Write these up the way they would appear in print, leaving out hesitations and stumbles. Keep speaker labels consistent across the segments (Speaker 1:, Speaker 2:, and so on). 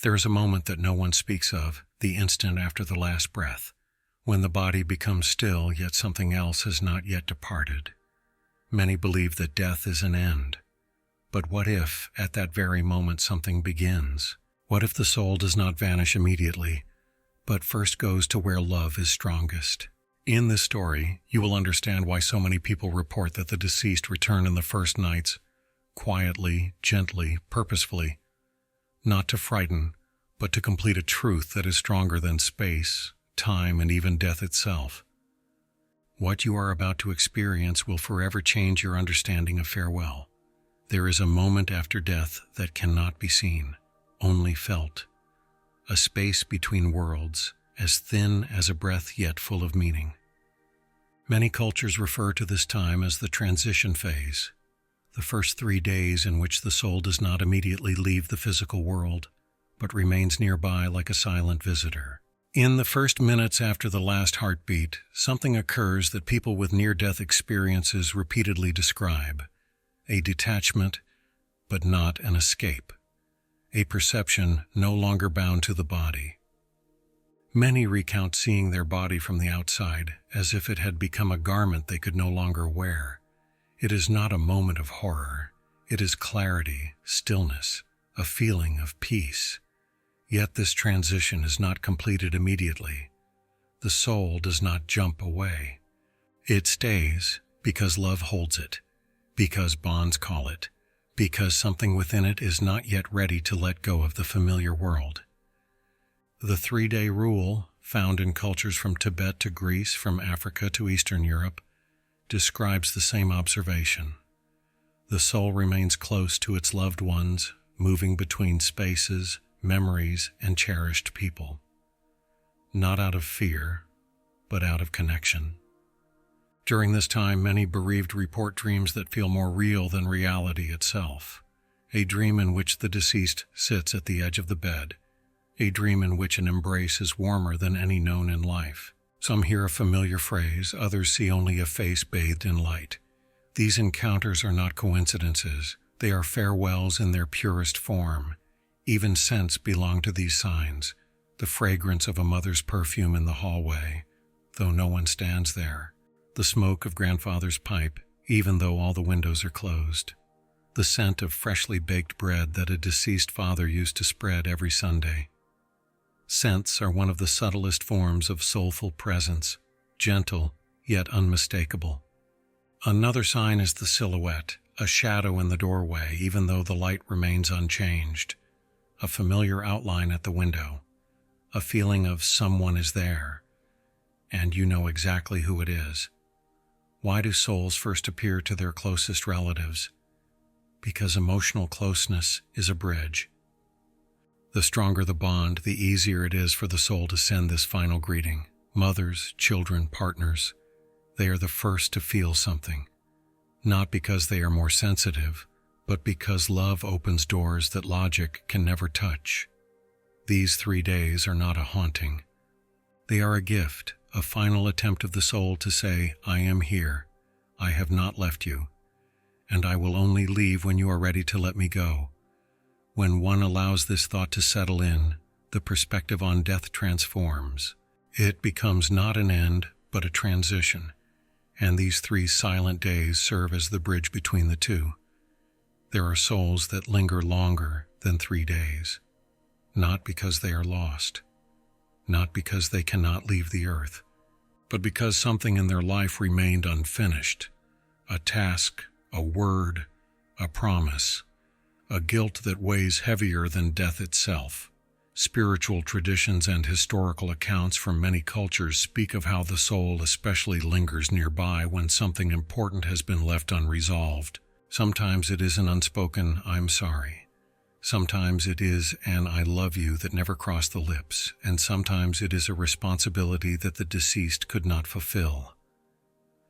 Speaker 1: There is a moment that no one speaks of, the instant after the last breath, when the body becomes still, yet something else has not yet departed. Many believe that death is an end. But what if, at that very moment, something begins? What if the soul does not vanish immediately, but first goes to where love is strongest? In this story, you will understand why so many people report that the deceased return in the first nights, quietly, gently, purposefully, not to frighten, but to complete a truth that is stronger than space, time, and even death itself. What you are about to experience will forever change your understanding of farewell. There is a moment after death that cannot be seen, only felt. A space between worlds, as thin as a breath yet full of meaning. Many cultures refer to this time as the transition phase, the first 3 days in which the soul does not immediately leave the physical world, but remains nearby like a silent visitor. In the first minutes after the last heartbeat, something occurs that people with near-death experiences repeatedly describe: a detachment, but not an escape. A perception no longer bound to the body. Many recount seeing their body from the outside, as if it had become a garment they could no longer wear. It is not a moment of horror. It is clarity, stillness, a feeling of peace. Yet this transition is not completed immediately. The soul does not jump away. It stays because love holds it, because bonds call it, because something within it is not yet ready to let go of the familiar world. The 3-day rule, found in cultures from Tibet to Greece, from Africa to Eastern Europe, describes the same observation. The soul remains close to its loved ones, moving between spaces, memories, and cherished people. Not out of fear, but out of connection. During this time, many bereaved report dreams that feel more real than reality itself. A dream in which the deceased sits at the edge of the bed. A dream in which an embrace is warmer than any known in life. Some hear a familiar phrase, others see only a face bathed in light. These encounters are not coincidences. They are farewells in their purest form. Even scents belong to these signs. The fragrance of a mother's perfume in the hallway, though no one stands there. The smoke of grandfather's pipe, even though all the windows are closed. The scent of freshly baked bread that a deceased father used to spread every Sunday. Scents are one of the subtlest forms of soulful presence, gentle yet unmistakable. Another sign is the silhouette, a shadow in the doorway, even though the light remains unchanged. A familiar outline at the window, a feeling of someone is there, and you know exactly who it is. Why do souls first appear to their closest relatives? Because emotional closeness is a bridge. The stronger the bond, the easier it is for the soul to send this final greeting. Mothers, children, partners, they are the first to feel something. Not because they are more sensitive, but because love opens doors that logic can never touch. These 3 days are not a haunting. They are a gift, a final attempt of the soul to say, I am here, I have not left you, and I will only leave when you are ready to let me go. When one allows this thought to settle in, the perspective on death transforms. It becomes not an end, but a transition, and these 3 silent days serve as the bridge between the two. There are souls that linger longer than 3 days, not because they are lost, not because they cannot leave the earth, but because something in their life remained unfinished. A task, a word, a promise, a guilt that weighs heavier than death itself. Spiritual traditions and historical accounts from many cultures speak of how the soul especially lingers nearby when something important has been left unresolved. Sometimes it is an unspoken, I'm sorry. Sometimes it is an I love you that never crossed the lips, and sometimes it is a responsibility that the deceased could not fulfill.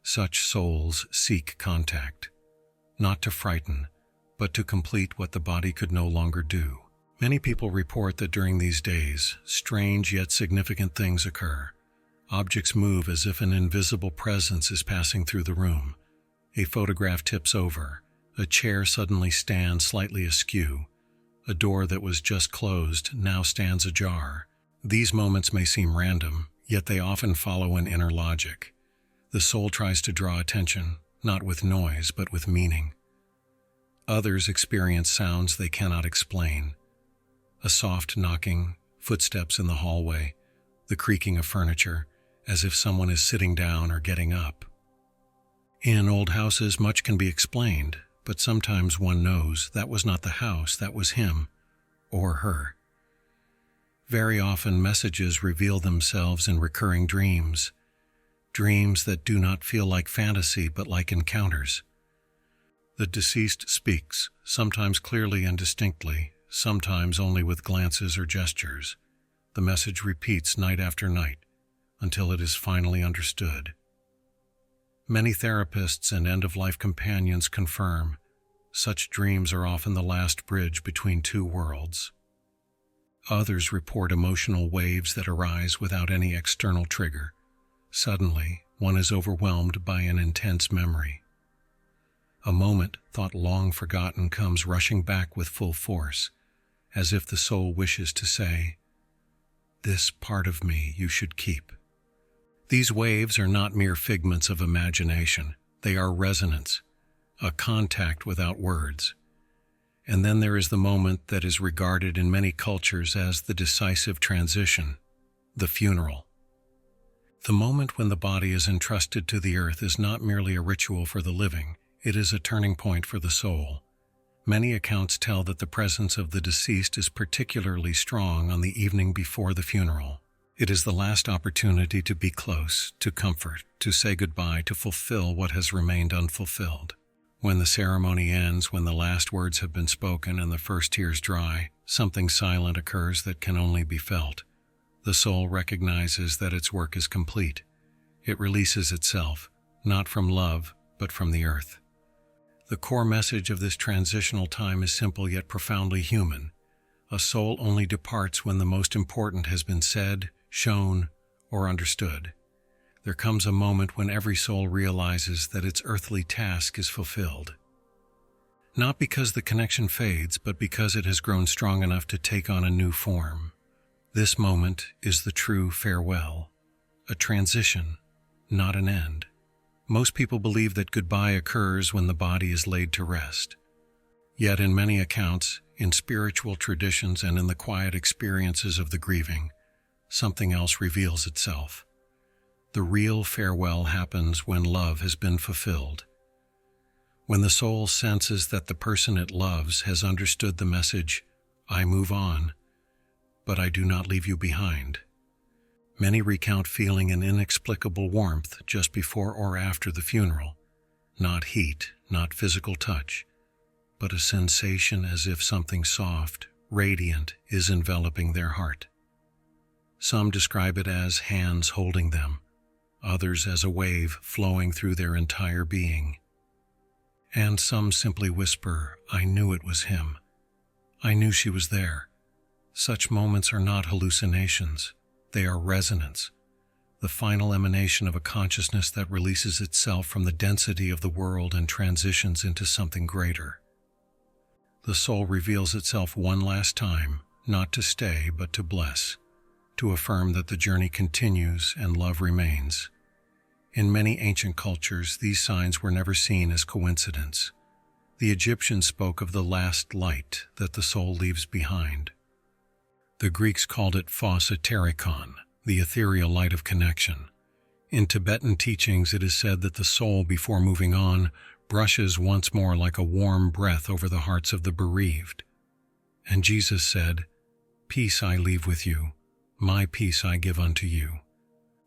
Speaker 1: Such souls seek contact, not to frighten, but to complete what the body could no longer do. Many people report that during these days, strange yet significant things occur. Objects move as if an invisible presence is passing through the room. A photograph tips over. A chair suddenly stands slightly askew. A door that was just closed now stands ajar. These moments may seem random, yet they often follow an inner logic. The soul tries to draw attention, not with noise, but with meaning. Others experience sounds they cannot explain. A soft knocking, footsteps in the hallway, the creaking of furniture, as if someone is sitting down or getting up. In old houses, much can be explained, but sometimes one knows that was not the house, that was him or her. Very often messages reveal themselves in recurring dreams, dreams that do not feel like fantasy but like encounters. The deceased speaks, sometimes clearly and distinctly, sometimes only with glances or gestures. The message repeats night after night until it is finally understood. Many therapists and end-of-life companions confirm such dreams are often the last bridge between two worlds. Others report emotional waves that arise without any external trigger. Suddenly, one is overwhelmed by an intense memory. A moment thought long forgotten comes rushing back with full force, as if the soul wishes to say, "This part of me you should keep." These waves are not mere figments of imagination. They are resonance, a contact without words. And then there is the moment that is regarded in many cultures as the decisive transition, the funeral. The moment when the body is entrusted to the earth is not merely a ritual for the living, it is a turning point for the soul. Many accounts tell that the presence of the deceased is particularly strong on the evening before the funeral. It is the last opportunity to be close, to comfort, to say goodbye, to fulfill what has remained unfulfilled. When the ceremony ends, when the last words have been spoken and the first tears dry, something silent occurs that can only be felt. The soul recognizes that its work is complete. It releases itself, not from love, but from the earth. The core message of this transitional time is simple yet profoundly human. A soul only departs when the most important has been said, shown, or understood. There comes a moment when every soul realizes that its earthly task is fulfilled. Not because the connection fades, but because it has grown strong enough to take on a new form. This moment is the true farewell, a transition, not an end. Most people believe that goodbye occurs when the body is laid to rest. Yet in many accounts, in spiritual traditions and in the quiet experiences of the grieving, something else reveals itself. The real farewell happens when love has been fulfilled. When the soul senses that the person it loves has understood the message, "I move on, but I do not leave you behind." Many recount feeling an inexplicable warmth just before or after the funeral. Not heat, not physical touch, but a sensation as if something soft, radiant, is enveloping their heart. Some describe it as hands holding them, others as a wave flowing through their entire being. And some simply whisper, "I knew it was him. I knew she was there." Such moments are not hallucinations. They are resonance, the final emanation of a consciousness that releases itself from the density of the world and transitions into something greater. The soul reveals itself one last time, not to stay but to bless, to affirm that the journey continues and love remains. In many ancient cultures, these signs were never seen as coincidence. The Egyptians spoke of the last light that the soul leaves behind. The Greeks called it phos eterikon, the ethereal light of connection. In Tibetan teachings, it is said that the soul, before moving on, brushes once more like a warm breath over the hearts of the bereaved. And Jesus said, "Peace I leave with you, my peace I give unto you."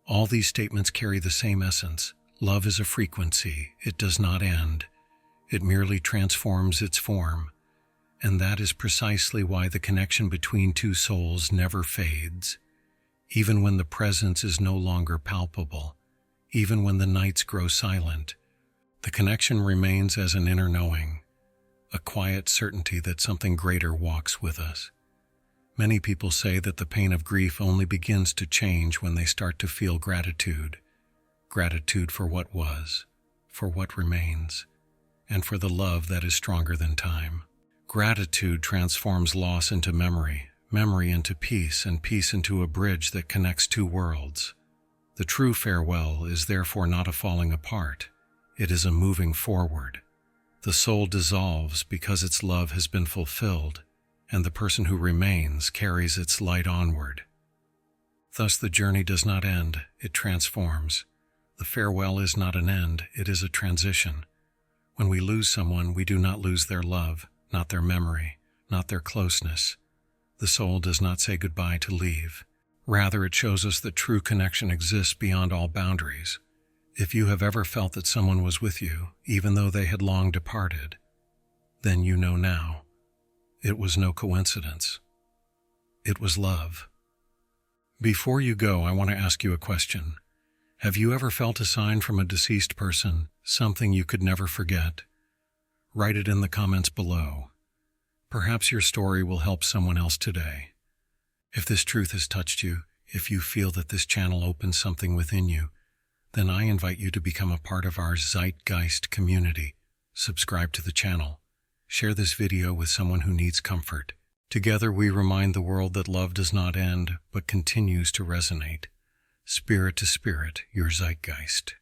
Speaker 1: All these statements carry the same essence. Love is a frequency. It does not end. It merely transforms its form. And that is precisely why the connection between two souls never fades. Even when the presence is no longer palpable, even when the nights grow silent, the connection remains as an inner knowing, a quiet certainty that something greater walks with us. Many people say that the pain of grief only begins to change when they start to feel gratitude. Gratitude for what was, for what remains, and for the love that is stronger than time. Gratitude transforms loss into memory, memory into peace, and peace into a bridge that connects two worlds. The true farewell is therefore not a falling apart, it is a moving forward. The soul dissolves because its love has been fulfilled, and the person who remains carries its light onward. Thus the journey does not end, it transforms. The farewell is not an end, it is a transition. When we lose someone, we do not lose their love, not their memory, not their closeness. The soul does not say goodbye to leave. Rather, it shows us that true connection exists beyond all boundaries. If you have ever felt that someone was with you, even though they had long departed, then you know now. It was no coincidence. It was love. Before you go, I want to ask you a question. Have you ever felt a sign from a deceased person, something you could never forget? Write it in the comments below. Perhaps your story will help someone else today. If this truth has touched you, if you feel that this channel opens something within you, then I invite you to become a part of our Zeitgeist community. Subscribe to the channel. Share this video with someone who needs comfort. Together we remind the world that love does not end, but continues to resonate. Spirit to spirit, your Zeitgeist.